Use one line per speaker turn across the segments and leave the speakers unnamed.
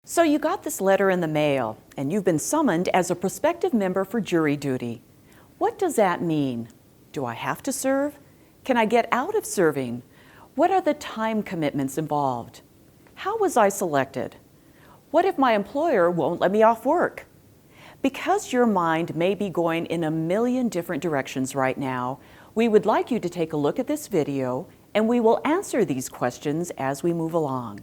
So you got this letter in the mail, and you've been summoned as a prospective member for jury duty. What does that mean? Do I have to serve? Can I get out of serving? What are the time commitments involved? How was I selected? What if my employer won't let me off work? Because your mind may be going in a million different directions right now, we would like you to take a look at this video, and we will answer these questions as we move along.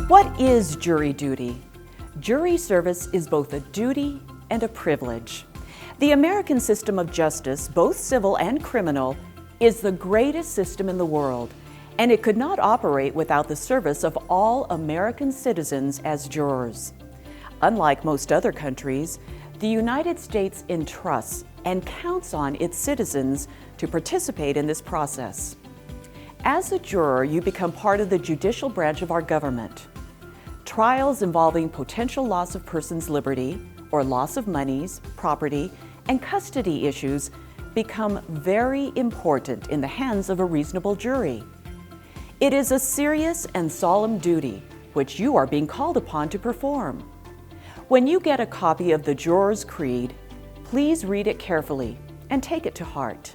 What is jury duty? Jury service is both a duty and a privilege. The American system of justice, both civil and criminal, is the greatest system in the world, and it could not operate without the service of all American citizens as jurors. Unlike most other countries, the United States entrusts and counts on its citizens to participate in this process. As a juror, you become part of the judicial branch of our government. Trials involving potential loss of person's liberty or loss of monies, property, and custody issues become very important in the hands of a reasonable jury. It is a serious and solemn duty which you are being called upon to perform. When you get a copy of the Juror's Creed, please read it carefully and take it to heart.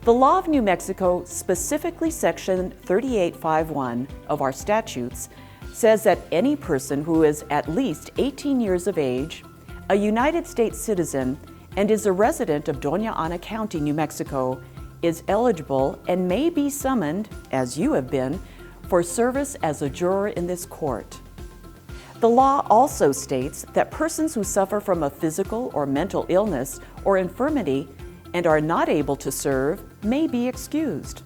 The law of New Mexico, specifically Section 3851 of our statutes, says that any person who is at least 18 years of age, a United States citizen, and is a resident of Doña Ana County, New Mexico, is eligible and may be summoned, as you have been, for service as a juror in this court. The law also states that persons who suffer from a physical or mental illness or infirmity and are not able to serve may be excused.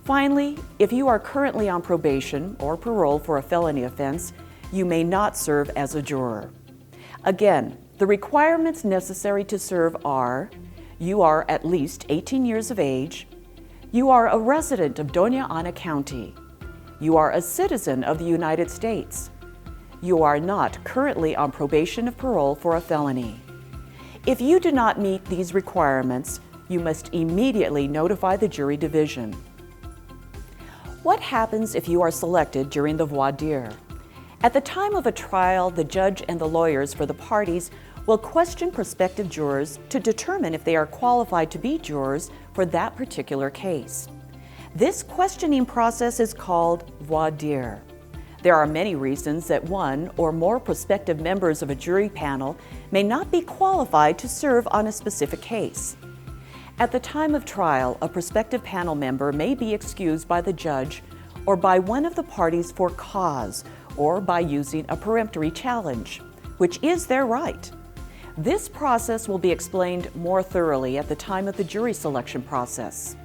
Finally, if you are currently on probation or parole for a felony offense, you may not serve as a juror. Again, the requirements necessary to serve are: you are at least 18 years of age, you are a resident of Doña Ana County, you are a citizen of the United States, you are not currently on probation or parole for a felony. If you do not meet these requirements, you must immediately notify the jury division. What happens if you are selected during the voir dire? At the time of a trial, the judge and the lawyers for the parties will question prospective jurors to determine if they are qualified to be jurors for that particular case. This questioning process is called voir dire. There are many reasons that one or more prospective members of a jury panel may not be qualified to serve on a specific case. At the time of trial, a prospective panel member may be excused by the judge or by one of the parties for cause or by using a peremptory challenge, which is their right. This process will be explained more thoroughly at the time of the jury selection process.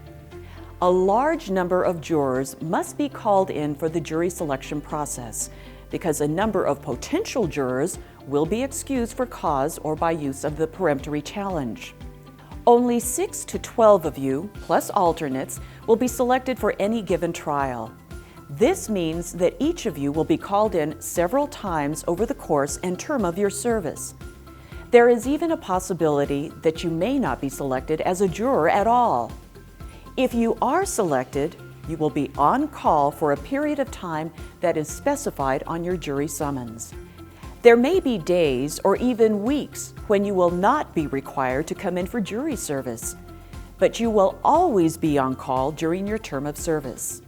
A large number of jurors must be called in for the jury selection process because a number of potential jurors will be excused for cause or by use of the peremptory challenge. Only 6 to 12 of you, plus alternates, will be selected for any given trial. This means that each of you will be called in several times over the course and term of your service. There is even a possibility that you may not be selected as a juror at all. If you are selected, you will be on call for a period of time that is specified on your jury summons. There may be days or even weeks when you will not be required to come in for jury service, but you will always be on call during your term of service.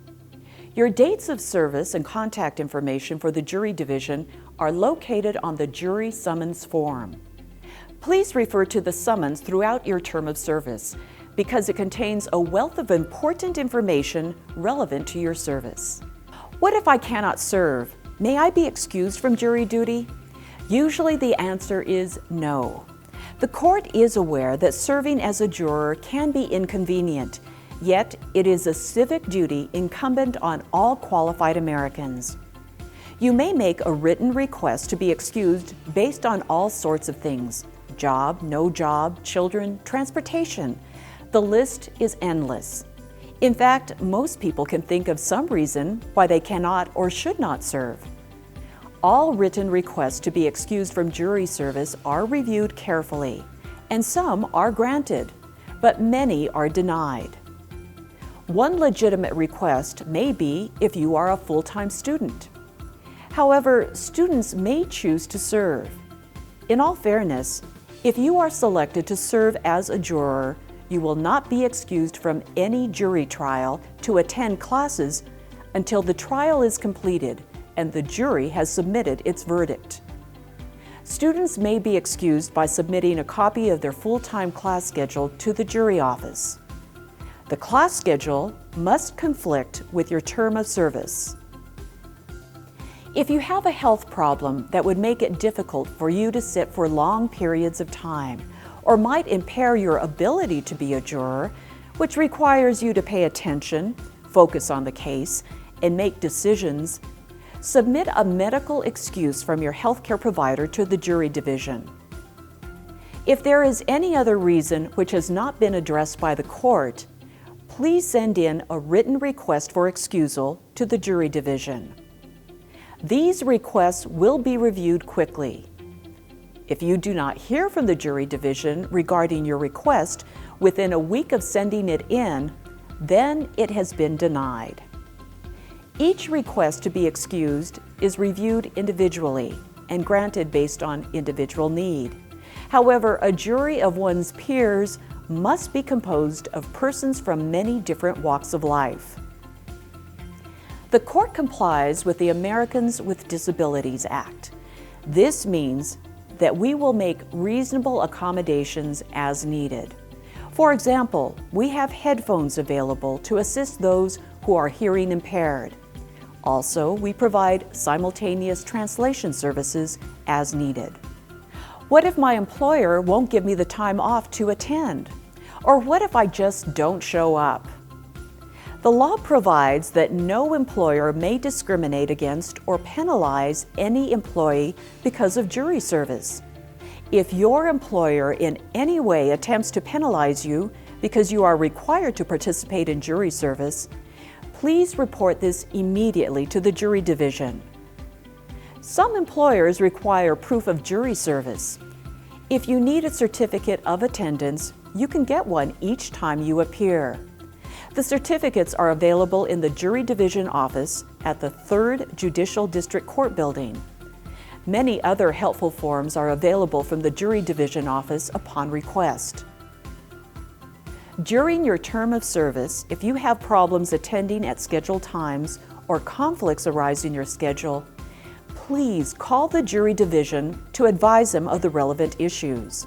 Your dates of service and contact information for the jury division are located on the jury summons form. Please refer to the summons throughout your term of service because it contains a wealth of important information relevant to your service. What if I cannot serve? May I be excused from jury duty? Usually the answer is no. The court is aware that serving as a juror can be inconvenient, yet it is a civic duty incumbent on all qualified Americans. You may make a written request to be excused based on all sorts of things: job, no job, children, transportation. The list is endless. In fact, most people can think of some reason why they cannot or should not serve. All written requests to be excused from jury service are reviewed carefully, and some are granted, but many are denied. One legitimate request may be if you are a full-time student. However, students may choose to serve. In all fairness, if you are selected to serve as a juror, you will not be excused from any jury trial to attend classes until the trial is completed and the jury has submitted its verdict. Students may be excused by submitting a copy of their full-time class schedule to the jury office. The class schedule must conflict with your term of service. If you have a health problem that would make it difficult for you to sit for long periods of time, or might impair your ability to be a juror, which requires you to pay attention, focus on the case, and make decisions, submit a medical excuse from your healthcare provider to the jury division. If there is any other reason which has not been addressed by the court, please send in a written request for excusal to the jury division. These requests will be reviewed quickly. If you do not hear from the jury division regarding your request within a week of sending it in, then it has been denied. Each request to be excused is reviewed individually and granted based on individual need. However, a jury of one's peers must be composed of persons from many different walks of life. The court complies with the Americans with Disabilities Act. This means that we will make reasonable accommodations as needed. For example, we have headphones available to assist those who are hearing impaired. Also, we provide simultaneous translation services as needed. What if my employer won't give me the time off to attend? Or what if I just don't show up? The law provides that no employer may discriminate against or penalize any employee because of jury service. If your employer in any way attempts to penalize you because you are required to participate in jury service, please report this immediately to the jury division. Some employers require proof of jury service. If you need a certificate of attendance, you can get one each time you appear. The certificates are available in the Jury Division office at the 3rd Judicial District Court building. Many other helpful forms are available from the Jury Division office upon request. During your term of service, if you have problems attending at scheduled times or conflicts arise in your schedule, please call the Jury Division to advise them of the relevant issues.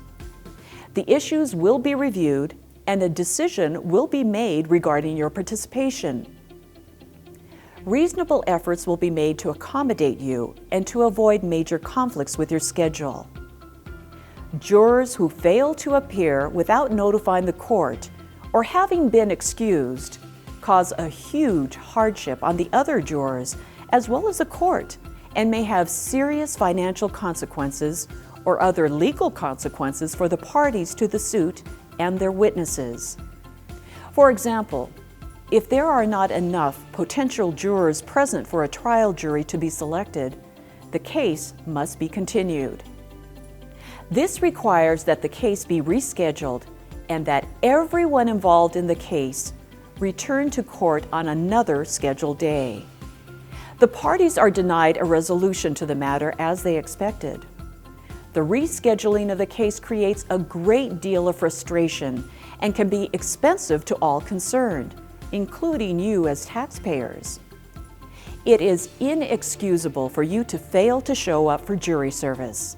The issues will be reviewed and a decision will be made regarding your participation. Reasonable efforts will be made to accommodate you and to avoid major conflicts with your schedule. Jurors who fail to appear without notifying the court or having been excused cause a huge hardship on the other jurors as well as the court and may have serious financial consequences or other legal consequences for the parties to the suit and their witnesses. For example, if there are not enough potential jurors present for a trial jury to be selected, the case must be continued. This requires that the case be rescheduled and that everyone involved in the case return to court on another scheduled day. The parties are denied a resolution to the matter as they expected. The rescheduling of the case creates a great deal of frustration and can be expensive to all concerned, including you as taxpayers. It is inexcusable for you to fail to show up for jury service.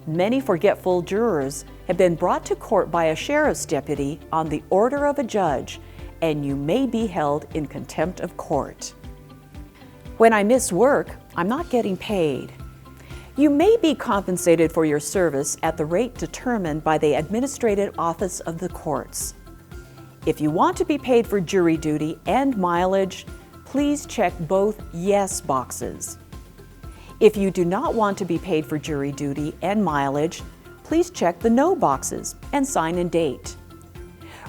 Many forgetful jurors have been brought to court by a sheriff's deputy on the order of a judge, and you may be held in contempt of court. When I miss work, I'm not getting paid. You may be compensated for your service at the rate determined by the Administrative Office of the Courts. If you want to be paid for jury duty and mileage, please check both yes boxes. If you do not want to be paid for jury duty and mileage, please check the no boxes and sign and date.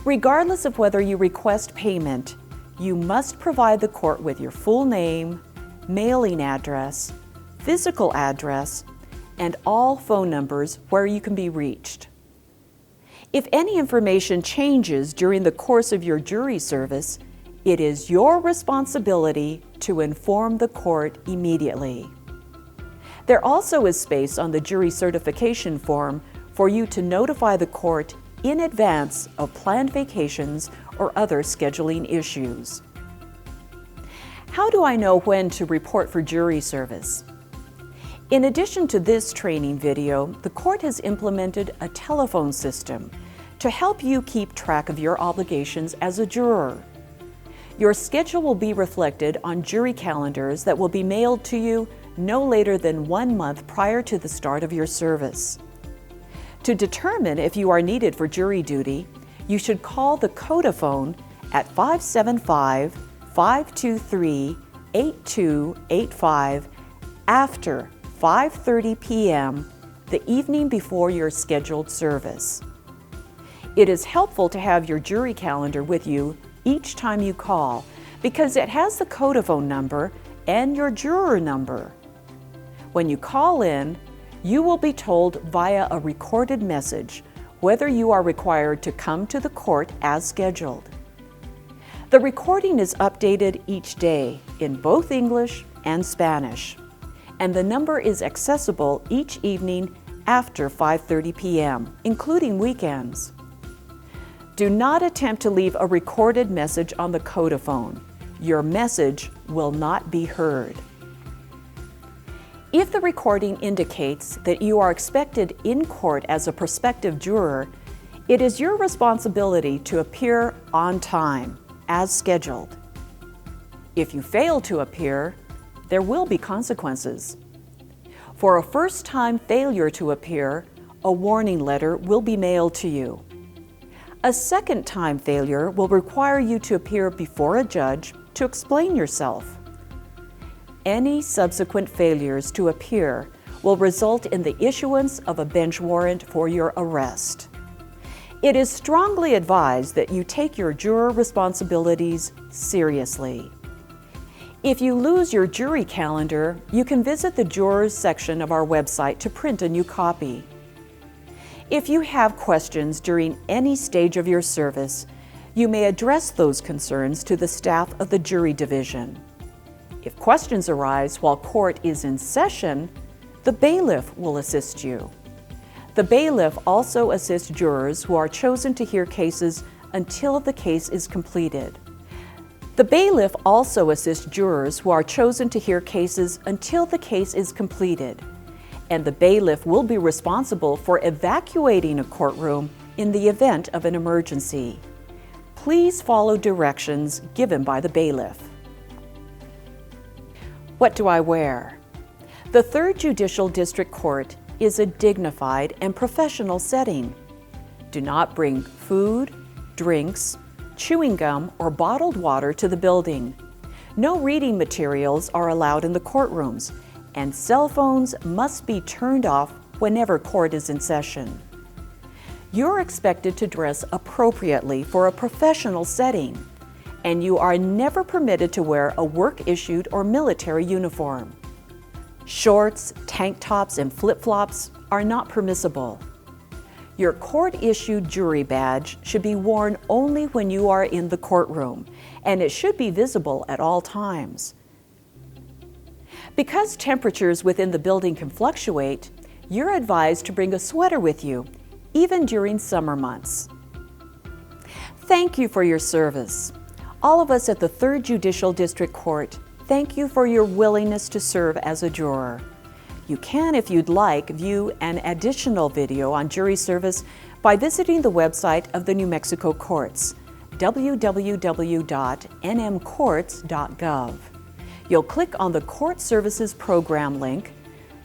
Regardless of whether you request payment, you must provide the court with your full name, mailing address, physical address, and all phone numbers where you can be reached. If any information changes during the course of your jury service, it is your responsibility to inform the court immediately. There also is space on the jury certification form for you to notify the court in advance of planned vacations or other scheduling issues. How do I know when to report for jury service? In addition to this training video, the court has implemented a telephone system to help you keep track of your obligations as a juror. Your schedule will be reflected on jury calendars that will be mailed to you no later than 1 month prior to the start of your service. To determine if you are needed for jury duty, you should call the Codaphone at 575-523-8285 after 5:30 p.m. the evening before your scheduled service. It is helpful to have your jury calendar with you each time you call because it has the Codaphone number and your juror number. When you call in, you will be told via a recorded message whether you are required to come to the court as scheduled. The recording is updated each day in both English and Spanish, and the number is accessible each evening after 5:30 p.m., including weekends. Do not attempt to leave a recorded message on the Codaphone. Your message will not be heard. If the recording indicates that you are expected in court as a prospective juror, it is your responsibility to appear on time, as scheduled. If you fail to appear, there will be consequences. For a first-time failure to appear, a warning letter will be mailed to you. A second-time failure will require you to appear before a judge to explain yourself. Any subsequent failures to appear will result in the issuance of a bench warrant for your arrest. It is strongly advised that you take your juror responsibilities seriously. If you lose your jury calendar, you can visit the jurors section of our website to print a new copy. If you have questions during any stage of your service, you may address those concerns to the staff of the jury division. If questions arise while court is in session, the bailiff will assist you. The bailiff also assists jurors who are chosen to hear cases until the case is completed. The bailiff also assists jurors who are chosen to hear cases until the case is completed, and the bailiff will be responsible for evacuating a courtroom in the event of an emergency. Please follow directions given by the bailiff. What do I wear? The 3rd Judicial District Court is a dignified and professional setting. Do not bring food, drinks, chewing gum, or bottled water to the building. No reading materials are allowed in the courtrooms, and cell phones must be turned off whenever court is in session. You're expected to dress appropriately for a professional setting, and you are never permitted to wear a work-issued or military uniform. Shorts, tank tops, and flip-flops are not permissible. Your court-issued jury badge should be worn only when you are in the courtroom, and it should be visible at all times. Because temperatures within the building can fluctuate, you're advised to bring a sweater with you, even during summer months. Thank you for your service. All of us at the 3rd Judicial District Court thank you for your willingness to serve as a juror. You can, if you'd like, view an additional video on jury service by visiting the website of the New Mexico Courts, www.nmcourts.gov. You'll click on the Court Services Program link,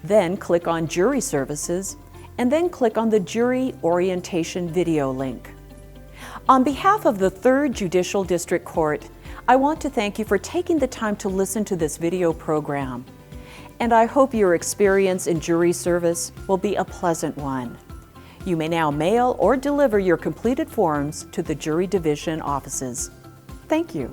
then click on Jury Services, and then click on the Jury Orientation video link. On behalf of the 3rd Judicial District Court, I want to thank you for taking the time to listen to this video program. And I hope your experience in jury service will be a pleasant one. You may now mail or deliver your completed forms to the jury division offices. Thank you.